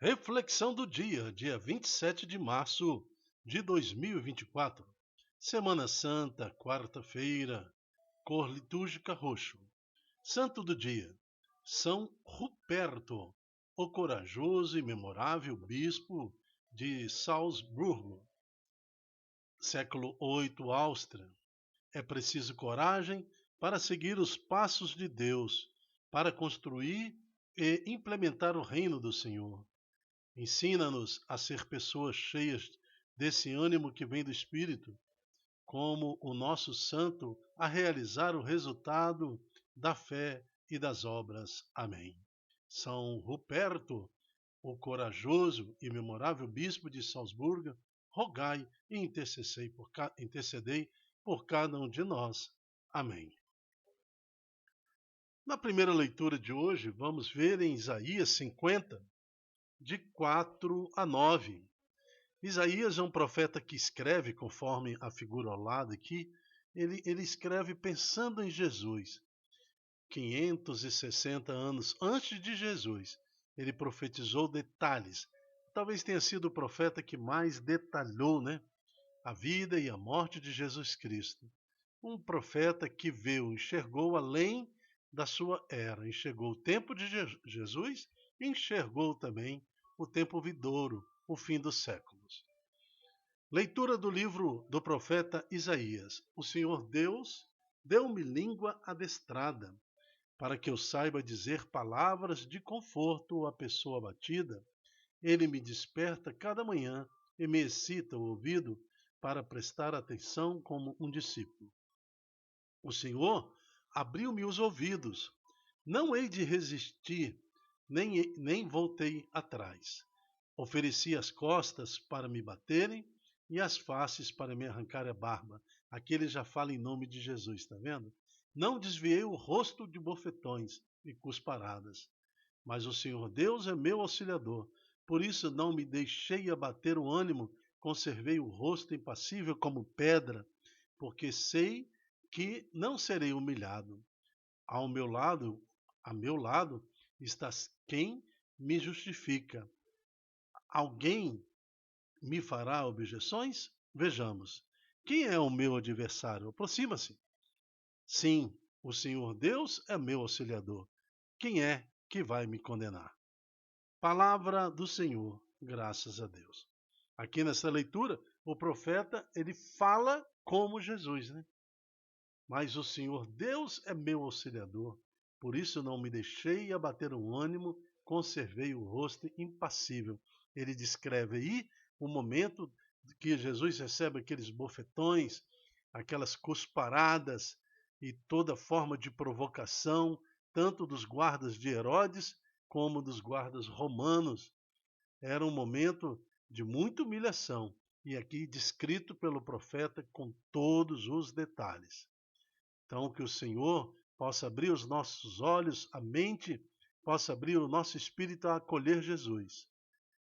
Reflexão do dia 27 de março de 2024. Semana Santa, quarta-feira, cor litúrgica roxo. Santo do dia, São Ruperto, o corajoso e memorável bispo de Salzburgo, século VIII, Áustria. É preciso coragem para seguir os passos de Deus, para construir e implementar o reino do Senhor. Ensina-nos a ser pessoas cheias desse ânimo que vem do Espírito, como o nosso santo, a realizar o resultado da fé e das obras. Amém. São Ruperto, o corajoso e memorável bispo de Salzburgo, rogai e intercedei por cada um de nós. Amém. Na primeira leitura de hoje, vamos ver em Isaías 50, de 4 a 9. Isaías é um profeta que escreve, conforme a figura ao lado aqui, ele escreve pensando em Jesus. 560 anos antes de Jesus, ele profetizou detalhes. Talvez tenha sido o profeta que mais detalhou, a vida e a morte de Jesus Cristo. Um profeta que viu, enxergou além da sua era, enxergou o tempo de Jesus e enxergou também o tempo vindouro, o fim dos séculos. Leitura do livro do profeta Isaías. O Senhor Deus deu-me língua adestrada, para que eu saiba dizer palavras de conforto à pessoa abatida. Ele me desperta cada manhã e me excita o ouvido para prestar atenção como um discípulo. O Senhor abriu-me os ouvidos. Não hei de resistir, nem voltei atrás. Ofereci as costas para me baterem e as faces para me arrancar a barba. Aqui ele já fala em nome de Jesus, está vendo? Não desviei o rosto de bofetões e cusparadas. Mas o Senhor Deus é meu auxiliador. Por isso não me deixei abater o ânimo, conservei o rosto impassível como pedra, porque sei que não serei humilhado. A meu lado está quem me justifica. Alguém me fará objeções? Vejamos. Quem é o meu adversário? Aproxima-se. Sim, o Senhor Deus é meu auxiliador. Quem é que vai me condenar? Palavra do Senhor, graças a Deus. Aqui nessa leitura, o profeta, ele fala como Jesus, Mas o Senhor Deus é meu auxiliador, por isso não me deixei abater o ânimo, conservei o rosto impassível. Ele descreve aí o momento que Jesus recebe aqueles bofetões, aquelas cusparadas e toda forma de provocação, tanto dos guardas de Herodes como dos guardas romanos. Era um momento de muita humilhação, e aqui descrito pelo profeta com todos os detalhes. Então, que o Senhor possa abrir os nossos olhos, a mente, possa abrir o nosso espírito a acolher Jesus.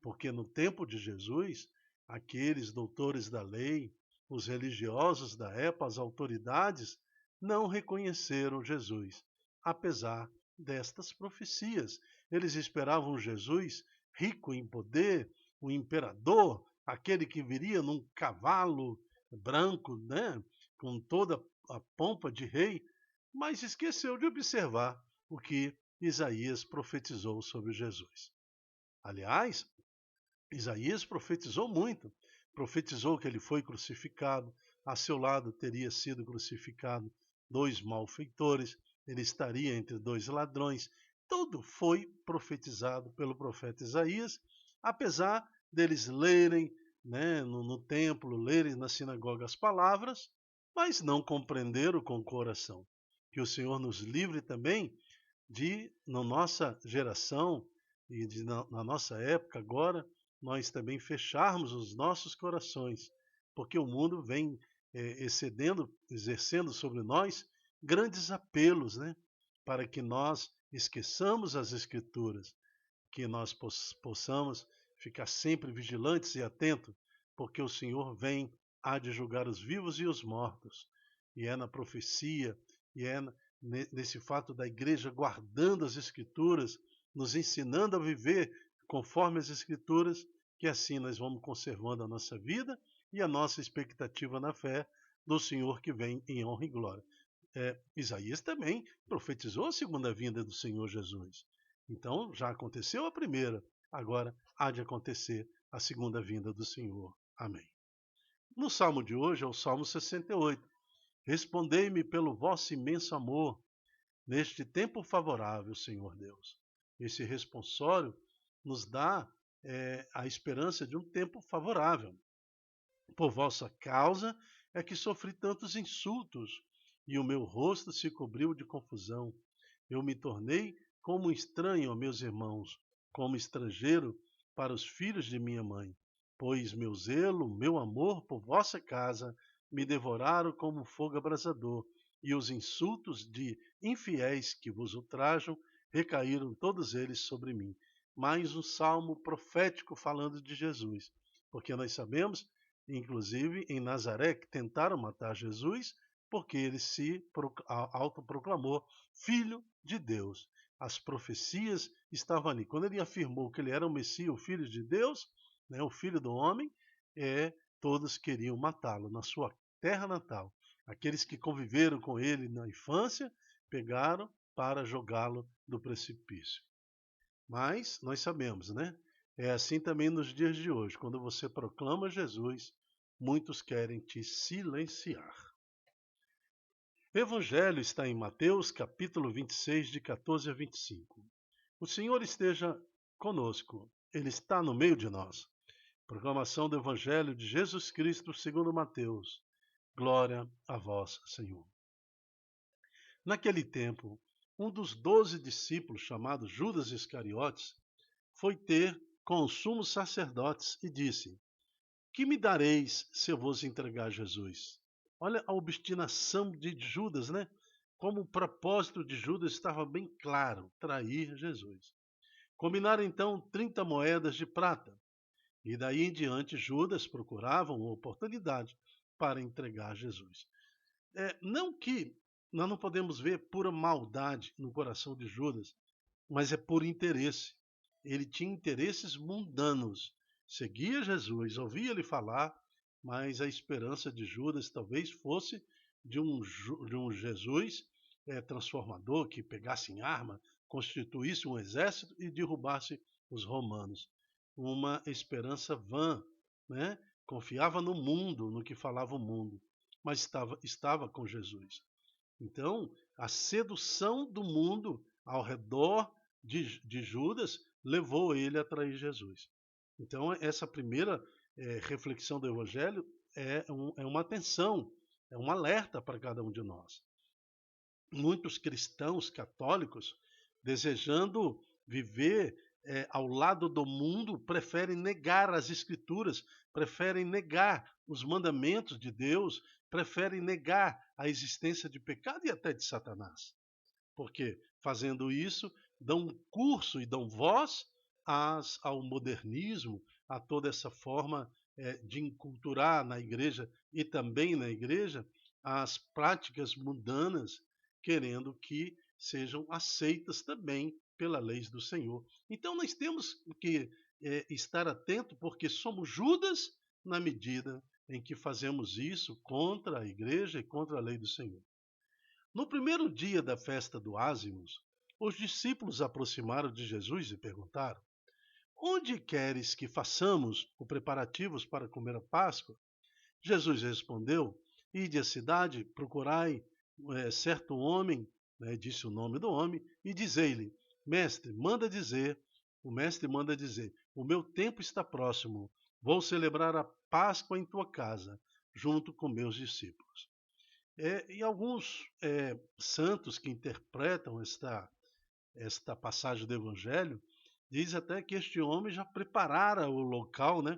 Porque no tempo de Jesus, aqueles doutores da lei, os religiosos da época, as autoridades, não reconheceram Jesus, apesar destas profecias. Eles esperavam Jesus rico em poder, o imperador, aquele que viria num cavalo branco, com toda a pompa de rei, mas esqueceu de observar o que Isaías profetizou sobre Jesus. Aliás, Isaías profetizou muito. Profetizou que ele foi crucificado, a seu lado teria sido crucificado 2 malfeitores, ele estaria entre 2 ladrões. Tudo foi profetizado pelo profeta Isaías, apesar deles lerem no templo, lerem na sinagoga as palavras, mas não compreenderam com o coração. Que o Senhor nos livre também de, na nossa geração e na nossa época agora, nós também fecharmos os nossos corações, porque o mundo vem exercendo sobre nós grandes apelos, para que nós esqueçamos as Escrituras, que nós possamos ficar sempre vigilantes e atentos, porque o Senhor vem, há de julgar os vivos e os mortos. E é na profecia, e é nesse fato da igreja guardando as Escrituras, nos ensinando a viver conforme as Escrituras, que assim nós vamos conservando a nossa vida e a nossa expectativa na fé do Senhor que vem em honra e glória. Isaías também profetizou a segunda vinda do Senhor Jesus. Então já aconteceu a primeira, agora há de acontecer a segunda vinda do Senhor. Amém. No salmo de hoje é o Salmo 68. Respondei-me pelo vosso imenso amor, neste tempo favorável, Senhor Deus. Esse responsório nos dá a esperança de um tempo favorável. Por vossa causa é que sofri tantos insultos, e o meu rosto se cobriu de confusão. Eu me tornei como estranho a meus irmãos, como estrangeiro para os filhos de minha mãe. Pois meu zelo, meu amor por vossa casa me devoraram como fogo abrasador, e os insultos de infiéis que vos ultrajam recaíram todos eles sobre mim. Mais um salmo profético falando de Jesus, porque nós sabemos, inclusive em Nazaré, que tentaram matar Jesus, porque ele se autoproclamou Filho de Deus. As profecias estavam ali. Quando ele afirmou que ele era o Messias, o Filho de Deus, né, o Filho do homem, todos queriam matá-lo na sua terra natal. Aqueles que conviveram com ele na infância, pegaram para jogá-lo do precipício. Mas nós sabemos, né? É assim também nos dias de hoje. Quando você proclama Jesus, muitos querem te silenciar. O Evangelho está em Mateus, capítulo 26, de 14 a 25. O Senhor esteja conosco. Ele está no meio de nós. Proclamação do Evangelho de Jesus Cristo segundo Mateus. Glória a vós, Senhor. Naquele tempo, um dos 12 discípulos, chamado Judas Iscariotes, foi ter com os sumos sacerdotes e disse: Que me dareis se eu vos entregar Jesus? Olha a obstinação de Judas, né? Como o propósito de Judas estava bem claro: trair Jesus. Combinaram então 30 moedas de prata. E daí em diante Judas procurava uma oportunidade para entregar Jesus. Não que nós não podemos ver pura maldade no coração de Judas, mas é por interesse. Ele tinha interesses mundanos. Seguia Jesus, ouvia ele falar, mas a esperança de Judas talvez fosse de um Jesus transformador que pegasse em arma, constituísse um exército e derrubasse os romanos. Uma esperança vã, né? Confiava no mundo, no que falava o mundo, mas estava com Jesus. Então, a sedução do mundo ao redor de Judas levou ele a trair Jesus. Então, essa primeira reflexão do Evangelho é uma atenção, é um alerta para cada um de nós. Muitos cristãos católicos, desejando viver ao lado do mundo, preferem negar as Escrituras, preferem negar os mandamentos de Deus, preferem negar a existência de pecado e até de Satanás. Porque, fazendo isso, dão curso e dão voz ao modernismo, a toda essa forma de enculturar na igreja e também na igreja as práticas mundanas, querendo que sejam aceitas também pela lei do Senhor. Então nós temos que estar atento, porque somos Judas na medida em que fazemos isso contra a igreja e contra a lei do Senhor. No primeiro dia da festa do Ázimos, os discípulos aproximaram de Jesus e perguntaram: Onde queres que façamos os preparativos para comer a Páscoa? Jesus respondeu: Ide à cidade, procurai certo homem, disse o nome do homem, e dizei-lhe: o mestre manda dizer, o meu tempo está próximo, vou celebrar a Páscoa em tua casa, junto com meus discípulos. E alguns santos que interpretam esta passagem do Evangelho, diz até que este homem já preparara o local, né?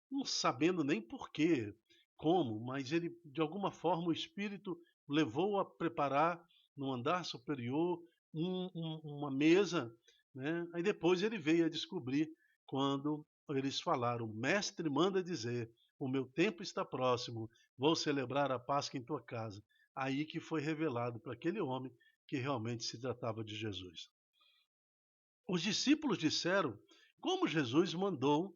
Não sabendo nem porquê, como, mas ele, de alguma forma, o Espírito levou a preparar no andar superior uma mesa, né? Aí depois ele veio a descobrir, quando eles falaram: o mestre manda dizer, o meu tempo está próximo, vou celebrar a Páscoa em tua casa. Aí que foi revelado para aquele homem que realmente se tratava de Jesus. Os discípulos disseram como Jesus mandou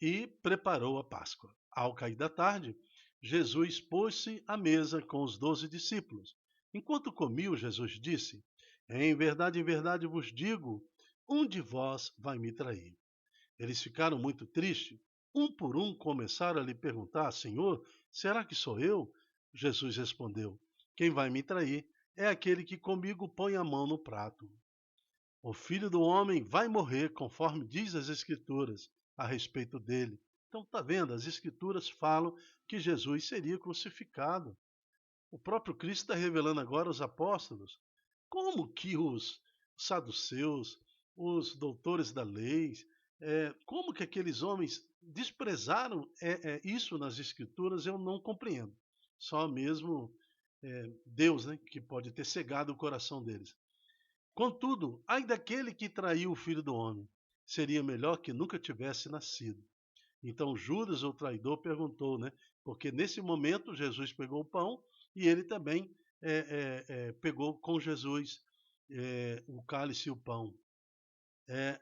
e preparou a Páscoa. Ao cair da tarde, Jesus pôs-se à mesa com os 12 discípulos. Enquanto comiam, Jesus disse: em verdade vos digo, um de vós vai me trair. Eles ficaram muito tristes. Um por um começaram a lhe perguntar: Senhor, será que sou eu? Jesus respondeu: quem vai me trair é aquele que comigo põe a mão no prato. O Filho do Homem vai morrer, conforme diz as Escrituras a respeito dele. Então, está vendo? As Escrituras falam que Jesus seria crucificado. O próprio Cristo está revelando agora aos apóstolos como que os saduceus, os doutores da lei, como que aqueles homens desprezaram isso nas Escrituras, eu não compreendo. Só mesmo Deus, né, que pode ter cegado o coração deles. Contudo, ai daquele que traiu o Filho do Homem, seria melhor que nunca tivesse nascido. Então Judas, o traidor, perguntou, né? Porque nesse momento Jesus pegou o pão e ele também pegou com Jesus o cálice e o pão. É,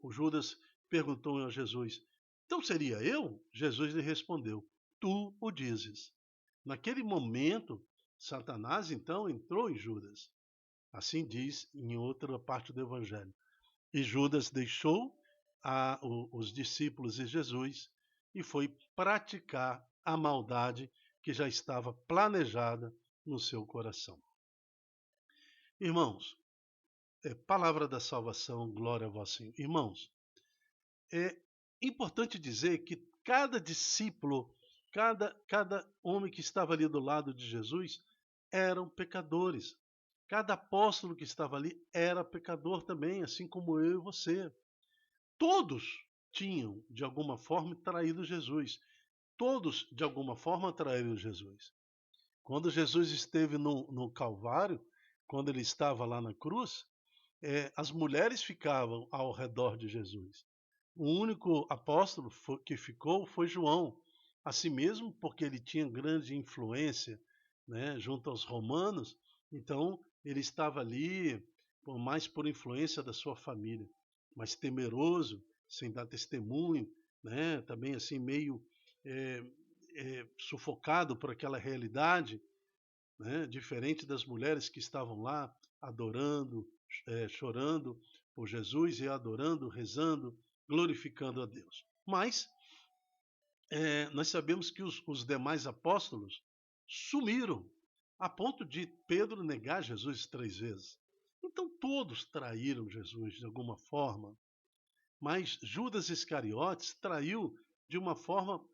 o Judas perguntou a Jesus: então seria eu? Jesus lhe respondeu: tu o dizes. Naquele momento, Satanás então entrou em Judas. Assim diz em outra parte do Evangelho. E Judas deixou os discípulos e Jesus e foi praticar a maldade que já estava planejada no seu coração. Irmãos, palavra da salvação, glória a vós, Senhor. Irmãos, é importante dizer que cada discípulo, cada homem que estava ali do lado de Jesus, eram pecadores. Cada apóstolo que estava ali era pecador também, assim como eu e você. Todos tinham, de alguma forma, traído Jesus. Todos, de alguma forma, traíram Jesus. Quando Jesus esteve no Calvário, quando ele estava lá na cruz, as mulheres ficavam ao redor de Jesus. O único apóstolo que ficou foi João. Assim mesmo, porque ele tinha grande influência, né, junto aos romanos, então ele estava ali mais por influência da sua família, mas temeroso, sem dar testemunho, né, também assim meio sufocado por aquela realidade, né, diferente das mulheres que estavam lá adorando, chorando por Jesus e adorando, rezando, glorificando a Deus. Mas nós sabemos que os demais apóstolos sumiram, a ponto de Pedro negar Jesus 3 vezes. Então todos traíram Jesus de alguma forma, mas Judas Iscariotes traiu de uma forma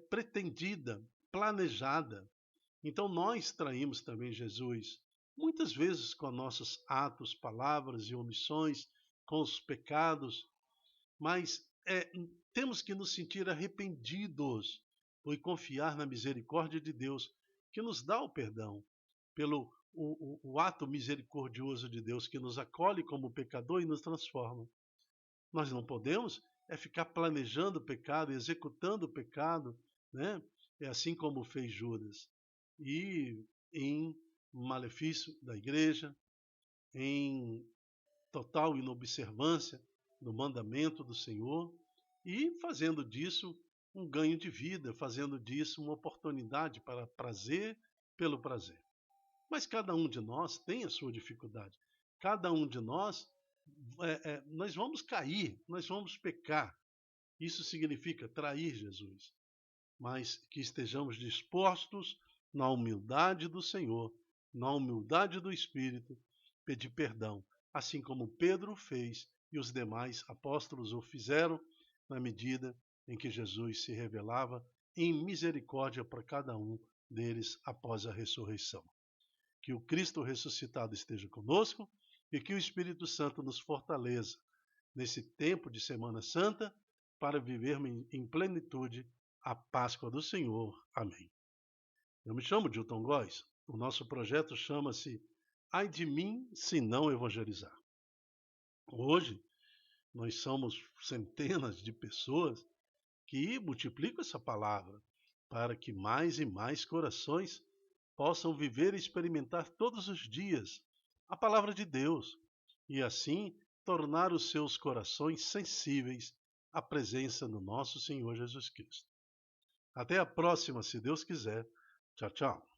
pretendida, planejada. Então nós traímos também Jesus, muitas vezes com nossos atos, palavras e omissões, com os pecados, mas temos que nos sentir arrependidos e confiar na misericórdia de Deus, que nos dá o perdão, pelo o ato misericordioso de Deus, que nos acolhe como pecador e nos transforma. Nós não podemos ficar planejando o pecado, executando o pecado, né? É assim como fez Judas. E em malefício da igreja, em total inobservância do mandamento do Senhor e fazendo disso um ganho de vida, fazendo disso uma oportunidade para prazer pelo prazer. Mas cada um de nós tem a sua dificuldade. Cada um de nós, nós vamos cair, nós vamos pecar. Isso significa trair Jesus. Mas que estejamos dispostos, na humildade do Senhor, na humildade do Espírito, pedir perdão, assim como Pedro fez e os demais apóstolos o fizeram, na medida em que Jesus se revelava em misericórdia para cada um deles após a ressurreição. Que o Cristo ressuscitado esteja conosco e que o Espírito Santo nos fortaleça nesse tempo de Semana Santa para vivermos em plenitude a Páscoa do Senhor. Amém. Eu me chamo Dilton Góes. O nosso projeto chama-se Ai de mim se não evangelizar. Hoje, nós somos centenas de pessoas que multiplicam essa palavra para que mais e mais corações possam viver e experimentar todos os dias a palavra de Deus e assim tornar os seus corações sensíveis à presença do nosso Senhor Jesus Cristo. Até a próxima, se Deus quiser. Tchau, tchau.